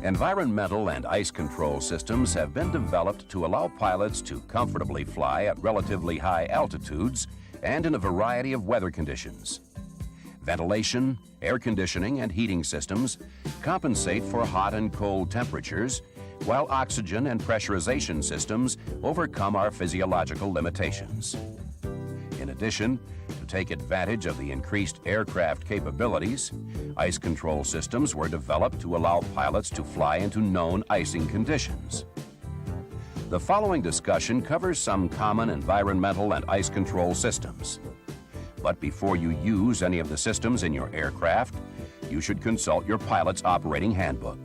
Environmental and ice control systems have been developed to allow pilots to comfortably fly at relatively high altitudes and in a variety of weather conditions. Ventilation, air conditioning, and heating systems compensate for hot and cold temperatures, while oxygen and pressurization systems overcome our physiological limitations. In addition, to take advantage of the increased aircraft capabilities, ice control systems were developed to allow pilots to fly into known icing conditions. The following discussion covers some common environmental and ice control systems. But before you use any of the systems in your aircraft, you should consult your pilot's operating handbook.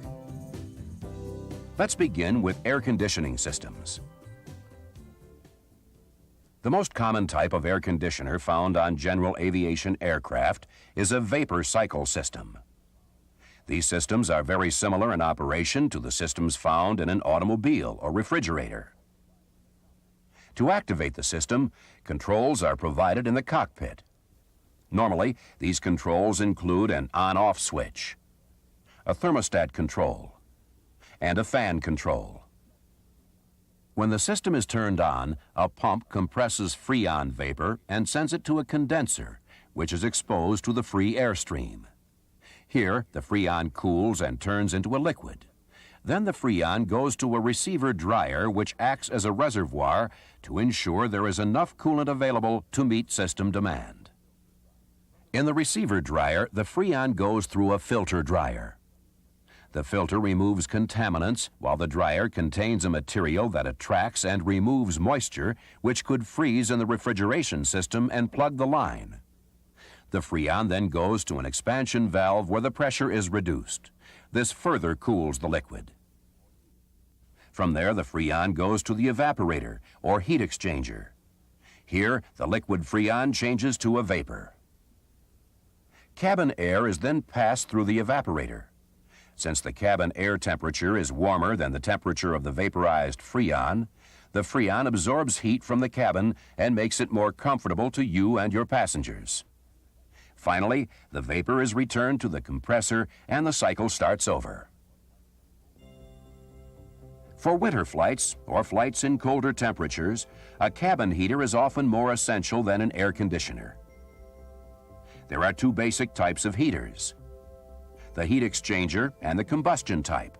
Let's begin with air conditioning systems. The most common type of air conditioner found on general aviation aircraft is a vapor cycle system. These systems are very similar in operation to the systems found in an automobile or refrigerator. To activate the system, controls are provided in the cockpit. Normally, these controls include an on-off switch, a thermostat control, and a fan control. When the system is turned on, a pump compresses Freon vapor and sends it to a condenser, which is exposed to the free airstream. Here, the Freon cools and turns into a liquid. Then the Freon goes to a receiver dryer, which acts as a reservoir to ensure there is enough coolant available to meet system demand. In the receiver dryer, the Freon goes through a filter dryer. The filter removes contaminants, while the dryer contains a material that attracts and removes moisture, which could freeze in the refrigeration system and plug the line. The Freon then goes to an expansion valve where the pressure is reduced. This further cools the liquid. From there, the Freon goes to the evaporator, or heat exchanger. Here, the liquid Freon changes to a vapor. Cabin air is then passed through the evaporator. Since the cabin air temperature is warmer than the temperature of the vaporized Freon, the Freon absorbs heat from the cabin and makes it more comfortable to you and your passengers. Finally, the vapor is returned to the compressor and the cycle starts over. For winter flights or flights in colder temperatures, a cabin heater is often more essential than an air conditioner. There are two basic types of heaters: the heat exchanger and the combustion type.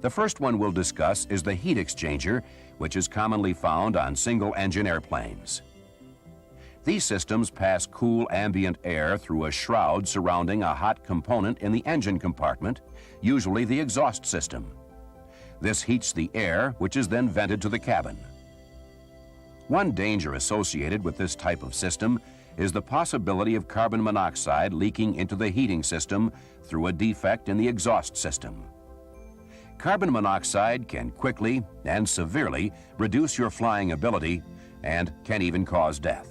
The first one we'll discuss is the heat exchanger, which is commonly found on single-engine airplanes. These systems pass cool ambient air through a shroud surrounding a hot component in the engine compartment, usually the exhaust system. This heats the air, which is then vented to the cabin. One danger associated with this type of system is the possibility of carbon monoxide leaking into the heating system through a defect in the exhaust system. Carbon monoxide can quickly and severely reduce your flying ability and can even cause death.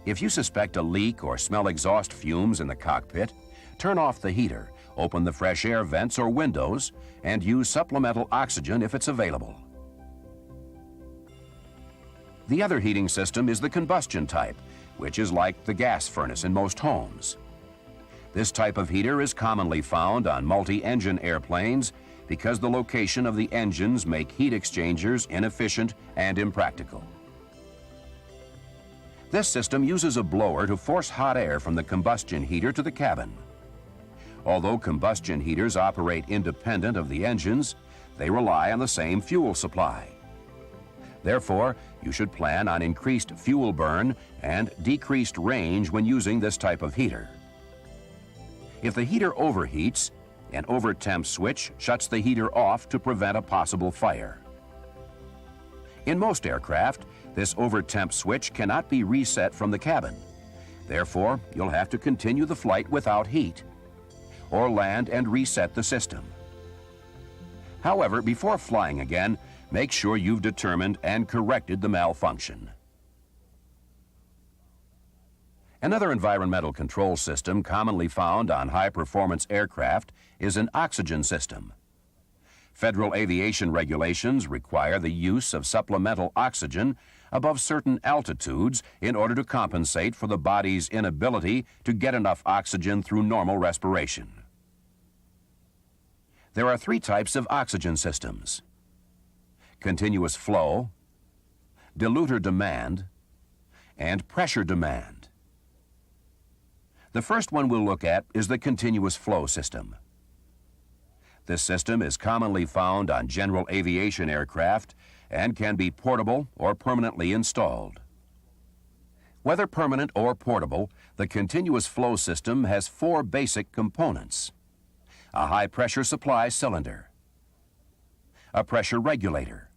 If you suspect a leak or smell exhaust fumes in the cockpit, turn off the heater, open the fresh air vents or windows, and use supplemental oxygen if it's available. The other heating system is the combustion type, which is like the gas furnace in most homes. This type of heater is commonly found on multi-engine airplanes because the location of the engines make heat exchangers inefficient and impractical. This system uses a blower to force hot air from the combustion heater to the cabin. Although combustion heaters operate independent of the engines, they rely on the same fuel supply. Therefore, you should plan on increased fuel burn and decreased range when using this type of heater. If the heater overheats, an overtemp switch shuts the heater off to prevent a possible fire. In most aircraft, this overtemp switch cannot be reset from the cabin. Therefore, you'll have to continue the flight without heat, or land and reset the system. However, before flying again, make sure you've determined and corrected the malfunction. Another environmental control system commonly found on high-performance aircraft is an oxygen system. Federal aviation regulations require the use of supplemental oxygen above certain altitudes in order to compensate for the body's inability to get enough oxygen through normal respiration. There are three types of oxygen systems: continuous flow, diluter demand, and pressure demand. The first one we'll look at is the continuous flow system. This system is commonly found on general aviation aircraft and can be portable or permanently installed. Whether permanent or portable, the continuous flow system has four basic components: a high-pressure supply cylinder, a pressure regulator,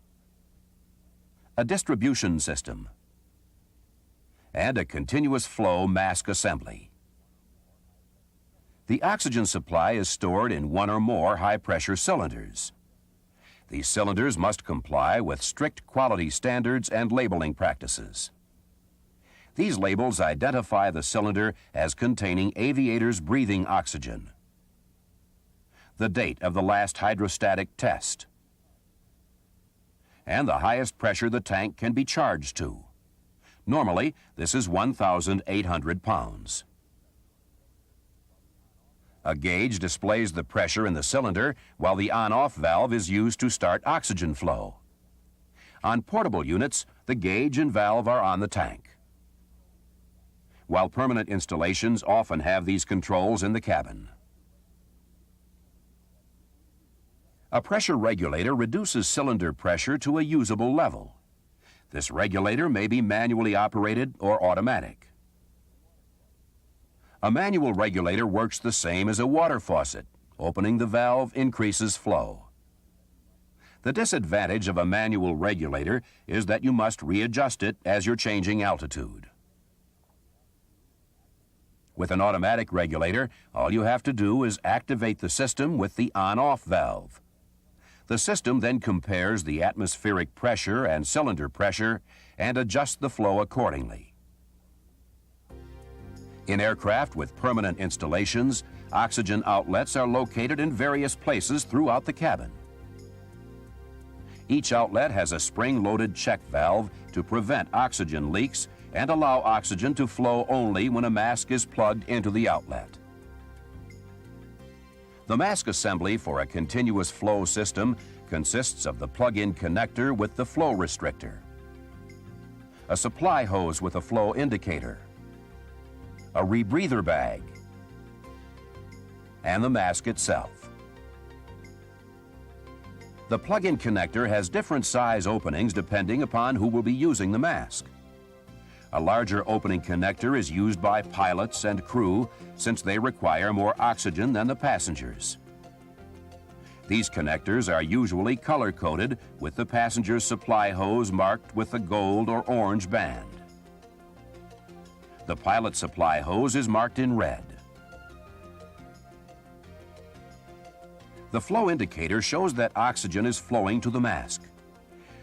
a distribution system, and a continuous flow mask assembly. The oxygen supply is stored in one or more high-pressure cylinders. These cylinders must comply with strict quality standards and labeling practices. These labels identify the cylinder as containing aviators breathing oxygen, the date of the last hydrostatic test, and the highest pressure the tank can be charged to. Normally, this is 1,800 pounds. A gauge displays the pressure in the cylinder, while the on-off valve is used to start oxygen flow. On portable units, the gauge and valve are on the tank, while permanent installations often have these controls in the cabin. A pressure regulator reduces cylinder pressure to a usable level. This regulator may be manually operated or automatic. A manual regulator works the same as a water faucet. Opening the valve increases flow. The disadvantage of a manual regulator is that you must readjust it as you're changing altitude. With an automatic regulator, all you have to do is activate the system with the on-off valve. The system then compares the atmospheric pressure and cylinder pressure and adjusts the flow accordingly. In aircraft with permanent installations, oxygen outlets are located in various places throughout the cabin. Each outlet has a spring-loaded check valve to prevent oxygen leaks and allow oxygen to flow only when a mask is plugged into the outlet. The mask assembly for a continuous flow system consists of the plug-in connector with the flow restrictor, a supply hose with a flow indicator, a rebreather bag, and the mask itself. The plug-in connector has different size openings depending upon who will be using the mask. A larger opening connector is used by pilots and crew since they require more oxygen than the passengers. These connectors are usually color-coded with the passenger's supply hose marked with a gold or orange band. The pilot supply hose is marked in red. The flow indicator shows that oxygen is flowing to the mask.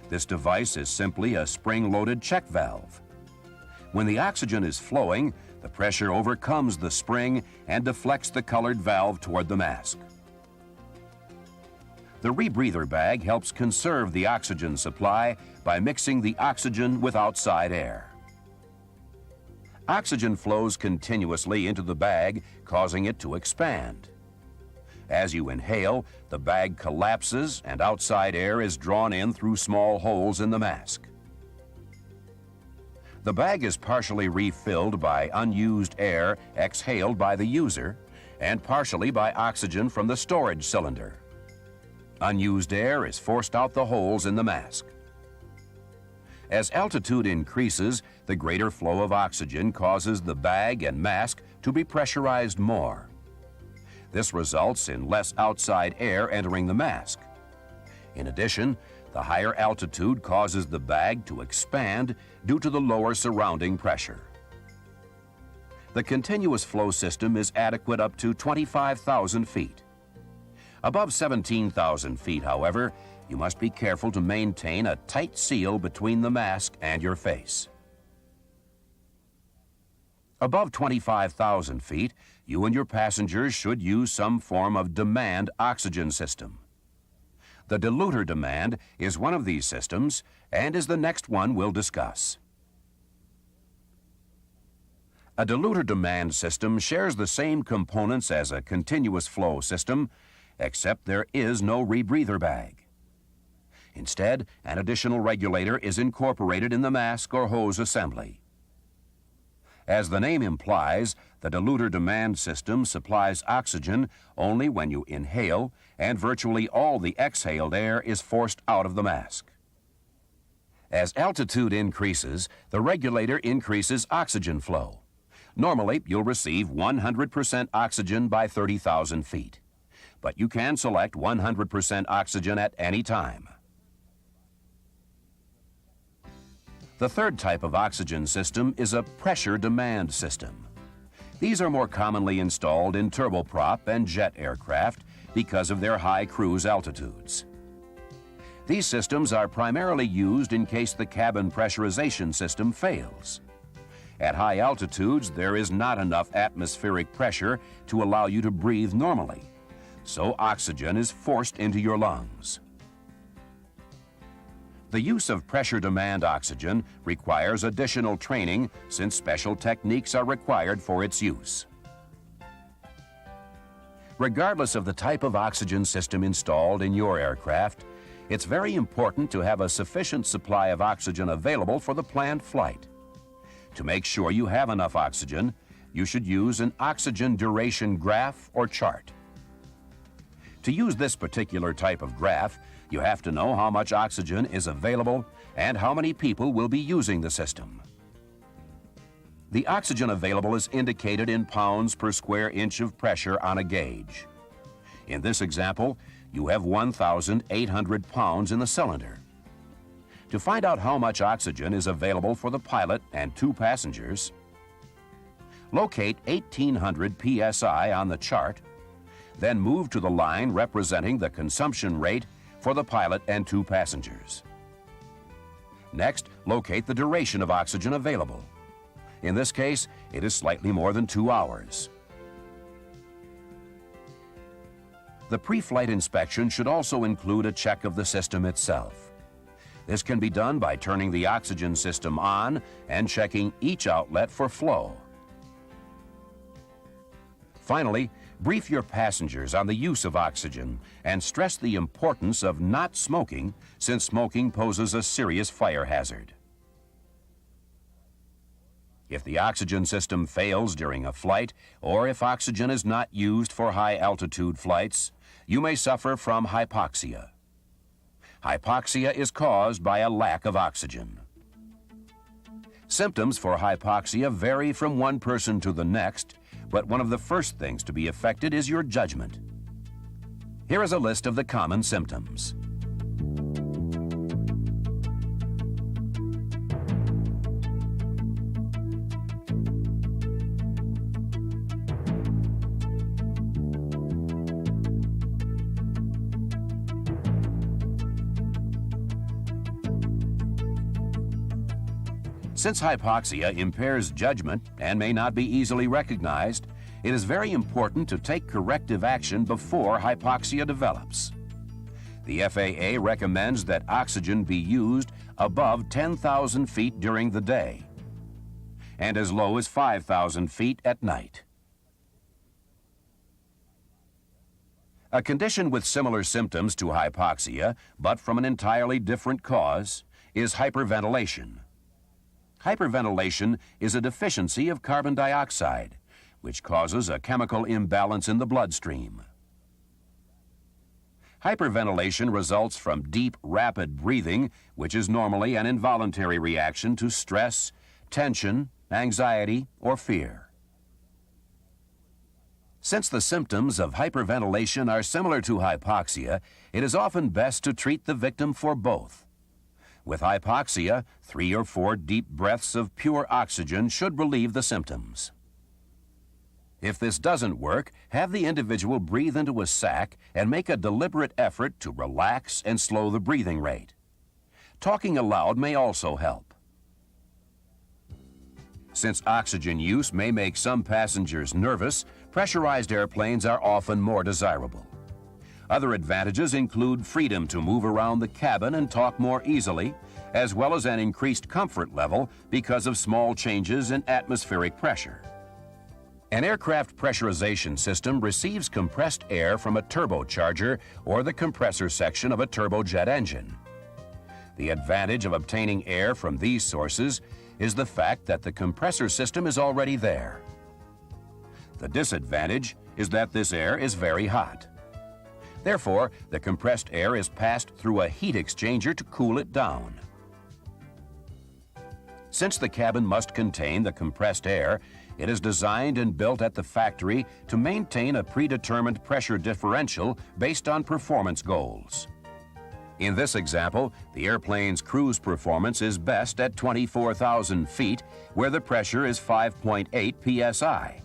This device is simply a spring-loaded check valve. When the oxygen is flowing, the pressure overcomes the spring and deflects the colored valve toward the mask. The rebreather bag helps conserve the oxygen supply by mixing the oxygen with outside air. Oxygen flows continuously into the bag, causing it to expand. As you inhale, the bag collapses and outside air is drawn in through small holes in the mask. The bag is partially refilled by unused air exhaled by the user and partially by oxygen from the storage cylinder. Unused air is forced out the holes in the mask. As altitude increases, the greater flow of oxygen causes the bag and mask to be pressurized more. This results in less outside air entering the mask. In addition, the higher altitude causes the bag to expand due to the lower surrounding pressure. The continuous flow system is adequate up to 25,000 feet. Above 17,000 feet, however, you must be careful to maintain a tight seal between the mask and your face. Above 25,000 feet, you and your passengers should use some form of demand oxygen system. The diluter demand is one of these systems and is the next one we'll discuss. A diluter demand system shares the same components as a continuous flow system, except there is no rebreather bag. Instead, an additional regulator is incorporated in the mask or hose assembly. As the name implies, the diluter demand system supplies oxygen only when you inhale, and virtually all the exhaled air is forced out of the mask. As altitude increases, the regulator increases oxygen flow. Normally, you'll receive 100% oxygen by 30,000 feet, but you can select 100% oxygen at any time. The third type of oxygen system is a pressure demand system. These are more commonly installed in turboprop and jet aircraft because of their high cruise altitudes. These systems are primarily used in case the cabin pressurization system fails. At high altitudes, there is not enough atmospheric pressure to allow you to breathe normally, so oxygen is forced into your lungs. The use of pressure demand oxygen requires additional training since special techniques are required for its use. Regardless of the type of oxygen system installed in your aircraft, it's very important to have a sufficient supply of oxygen available for the planned flight. To make sure you have enough oxygen, you should use an oxygen duration graph or chart. To use this particular type of graph, you have to know how much oxygen is available and how many people will be using the system. The oxygen available is indicated in pounds per square inch of pressure on a gauge. In this example, you have 1,800 pounds in the cylinder. To find out how much oxygen is available for the pilot and 2 passengers, locate 1,800 psi on the chart, then move to the line representing the consumption rate for the pilot and 2 passengers. Next, locate the duration of oxygen available. In this case, it is slightly more than 2 hours. The pre-flight inspection should also include a check of the system itself. This can be done by turning the oxygen system on and checking each outlet for flow. Finally, brief your passengers on the use of oxygen and stress the importance of not smoking, since smoking poses a serious fire hazard. If the oxygen system fails during a flight, or if oxygen is not used for high-altitude flights, you may suffer from hypoxia. Hypoxia is caused by a lack of oxygen. Symptoms for hypoxia vary from one person to the next, but one of the first things to be affected is your judgment. Here is a list of the common symptoms. Since hypoxia impairs judgment and may not be easily recognized, it is very important to take corrective action before hypoxia develops. The FAA recommends that oxygen be used above 10,000 feet during the day and as low as 5,000 feet at night. A condition with similar symptoms to hypoxia, but from an entirely different cause, is hyperventilation. Hyperventilation is a deficiency of carbon dioxide, which causes a chemical imbalance in the bloodstream. Hyperventilation results from deep, rapid breathing, which is normally an involuntary reaction to stress, tension, anxiety, or fear. Since the symptoms of hyperventilation are similar to hypoxia, it is often best to treat the victim for both. With hypoxia, 3 or 4 deep breaths of pure oxygen should relieve the symptoms. If this doesn't work, have the individual breathe into a sac and make a deliberate effort to relax and slow the breathing rate. Talking aloud may also help. Since oxygen use may make some passengers nervous, pressurized airplanes are often more desirable. Other advantages include freedom to move around the cabin and talk more easily, as well as an increased comfort level because of small changes in atmospheric pressure. An aircraft pressurization system receives compressed air from a turbocharger or the compressor section of a turbojet engine. The advantage of obtaining air from these sources is the fact that the compressor system is already there. The disadvantage is that this air is very hot. Therefore, the compressed air is passed through a heat exchanger to cool it down. Since the cabin must contain the compressed air, it is designed and built at the factory to maintain a predetermined pressure differential based on performance goals. In this example, the airplane's cruise performance is best at 24,000 feet, where the pressure is 5.8 psi.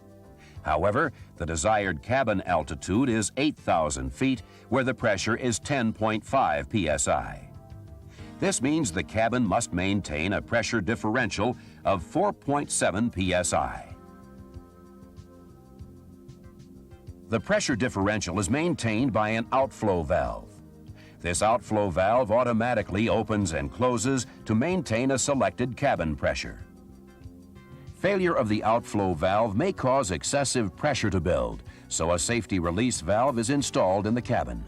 However, the desired cabin altitude is 8,000 feet, where the pressure is 10.5 psi. This means the cabin must maintain a pressure differential of 4.7 psi. The pressure differential is maintained by an outflow valve. This outflow valve automatically opens and closes to maintain a selected cabin pressure. Failure of the outflow valve may cause excessive pressure to build, so a safety release valve is installed in the cabin.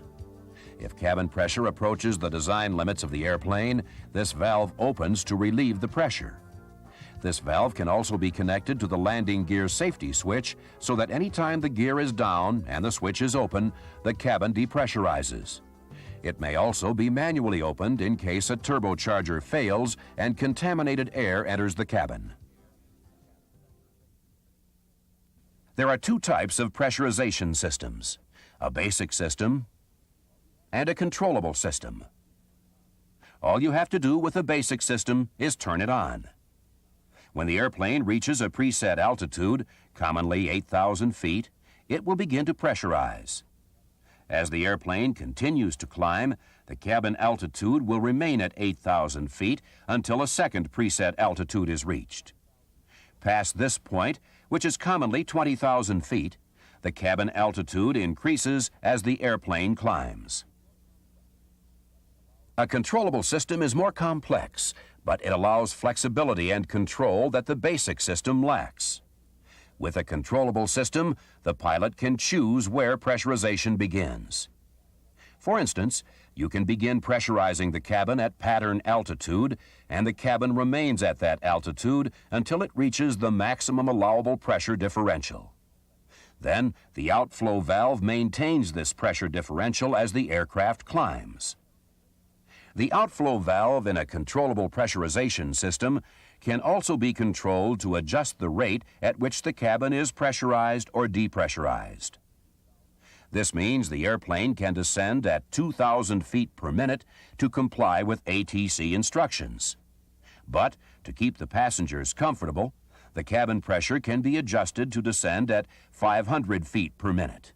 If cabin pressure approaches the design limits of the airplane, this valve opens to relieve the pressure. This valve can also be connected to the landing gear safety switch so that any time the gear is down and the switch is open, the cabin depressurizes. It may also be manually opened in case a turbocharger fails and contaminated air enters the cabin. There are two types of pressurization systems: a basic system and a controllable system. All you have to do with a basic system is turn it on. When the airplane reaches a preset altitude, commonly 8,000 feet, it will begin to pressurize. As the airplane continues to climb, the cabin altitude will remain at 8,000 feet until a second preset altitude is reached. Past this point, which is commonly 20,000 feet, the cabin altitude increases as the airplane climbs. A controllable system is more complex, but it allows flexibility and control that the basic system lacks. With a controllable system, the pilot can choose where pressurization begins. For instance, you can begin pressurizing the cabin at pattern altitude, and the cabin remains at that altitude until it reaches the maximum allowable pressure differential. Then, the outflow valve maintains this pressure differential as the aircraft climbs. The outflow valve in a controllable pressurization system can also be controlled to adjust the rate at which the cabin is pressurized or depressurized. This means the airplane can descend at 2,000 feet per minute to comply with ATC instructions. But to keep the passengers comfortable, the cabin pressure can be adjusted to descend at 500 feet per minute.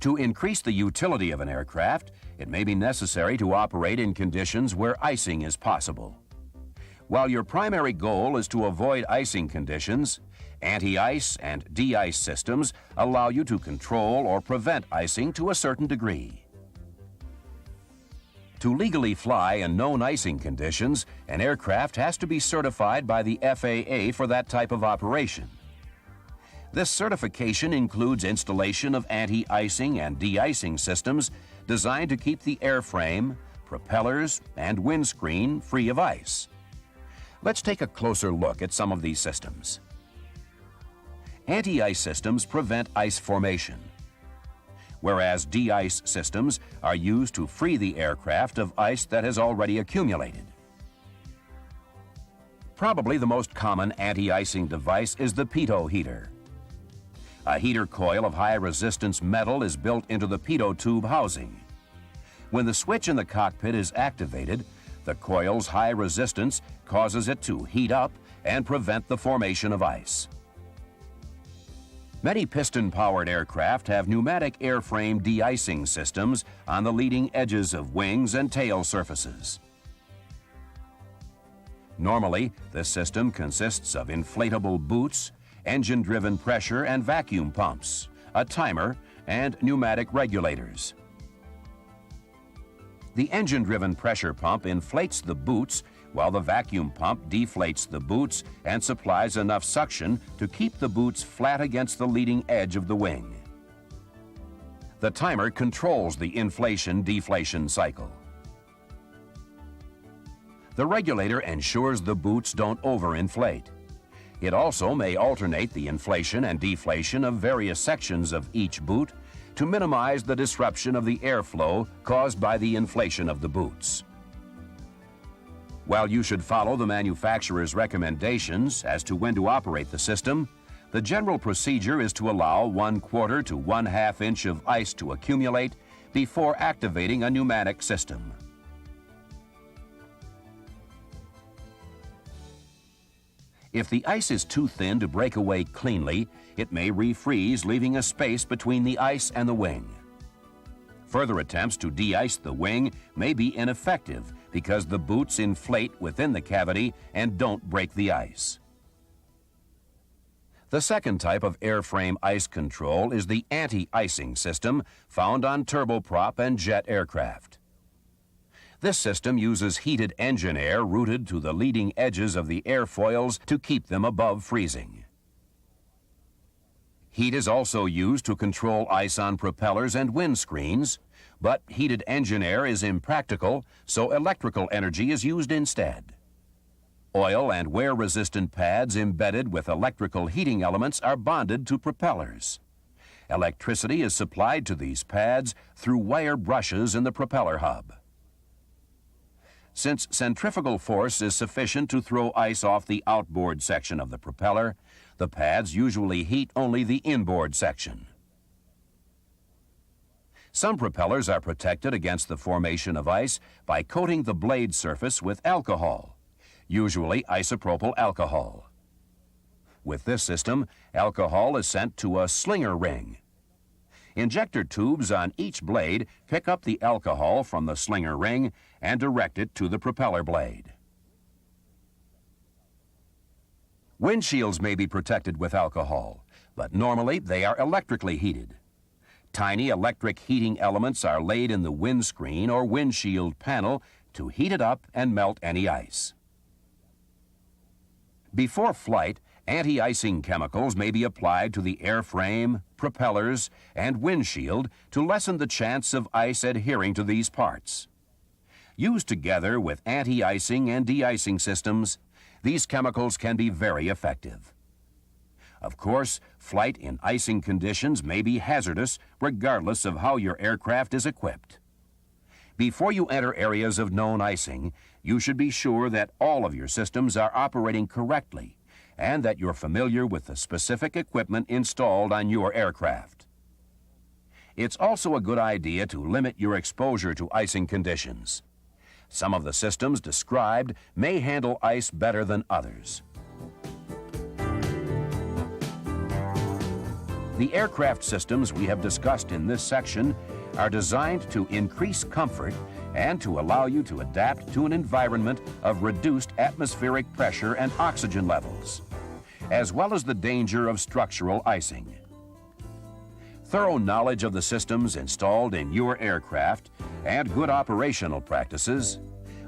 To increase the utility of an aircraft, it may be necessary to operate in conditions where icing is possible. While your primary goal is to avoid icing conditions, anti-ice and de-ice systems allow you to control or prevent icing to a certain degree. To legally fly in known icing conditions, an aircraft has to be certified by the FAA for that type of operation. This certification includes installation of anti-icing and de-icing systems designed to keep the airframe, propellers, and windscreen free of ice. Let's take a closer look at some of these systems. Anti-ice systems prevent ice formation, whereas de-ice systems are used to free the aircraft of ice that has already accumulated. Probably the most common anti-icing device is the pitot heater. A heater coil of high-resistance metal is built into the pitot tube housing. When the switch in the cockpit is activated, the coil's high resistance causes it to heat up and prevent the formation of ice. Many piston-powered aircraft have pneumatic airframe de-icing systems on the leading edges of wings and tail surfaces. Normally, this system consists of inflatable boots, engine-driven pressure and vacuum pumps, a timer, and pneumatic regulators. The engine-driven pressure pump inflates the boots while the vacuum pump deflates the boots and supplies enough suction to keep the boots flat against the leading edge of the wing. The timer controls the inflation-deflation cycle. The regulator ensures the boots don't overinflate. It also may alternate the inflation and deflation of various sections of each boot to minimize the disruption of the airflow caused by the inflation of the boots. While you should follow the manufacturer's recommendations as to when to operate the system, the general procedure is to allow 1/4 to 1/2 inch of ice to accumulate before activating a pneumatic system. If the ice is too thin to break away cleanly, it may refreeze, leaving a space between the ice and the wing. Further attempts to de-ice the wing may be ineffective because the boots inflate within the cavity and don't break the ice. The second type of airframe ice control is the anti-icing system found on turboprop and jet aircraft. This system uses heated engine air routed to the leading edges of the airfoils to keep them above freezing. Heat is also used to control ice on propellers and windscreens, but heated engine air is impractical, so electrical energy is used instead. Oil and wear-resistant pads embedded with electrical heating elements are bonded to propellers. Electricity is supplied to these pads through wire brushes in the propeller hub. Since centrifugal force is sufficient to throw ice off the outboard section of the propeller, the pads usually heat only the inboard section. Some propellers are protected against the formation of ice by coating the blade surface with alcohol, usually isopropyl alcohol. With this system, alcohol is sent to a slinger ring. Injector tubes on each blade pick up the alcohol from the slinger ring and direct it to the propeller blade. Windshields may be protected with alcohol, but normally they are electrically heated. Tiny electric heating elements are laid in the windscreen or windshield panel to heat it up and melt any ice. Before flight, anti-icing chemicals may be applied to the airframe, propellers, and windshield to lessen the chance of ice adhering to these parts. Used together with anti-icing and de-icing systems, these chemicals can be very effective. Of course, flight in icing conditions may be hazardous regardless of how your aircraft is equipped. Before you enter areas of known icing, you should be sure that all of your systems are operating correctly and that you're familiar with the specific equipment installed on your aircraft. It's also a good idea to limit your exposure to icing conditions. Some of the systems described may handle ice better than others. The aircraft systems we have discussed in this section are designed to increase comfort and to allow you to adapt to an environment of reduced atmospheric pressure and oxygen levels, as well as the danger of structural icing. Thorough knowledge of the systems installed in your aircraft and good operational practices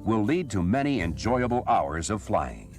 will lead to many enjoyable hours of flying.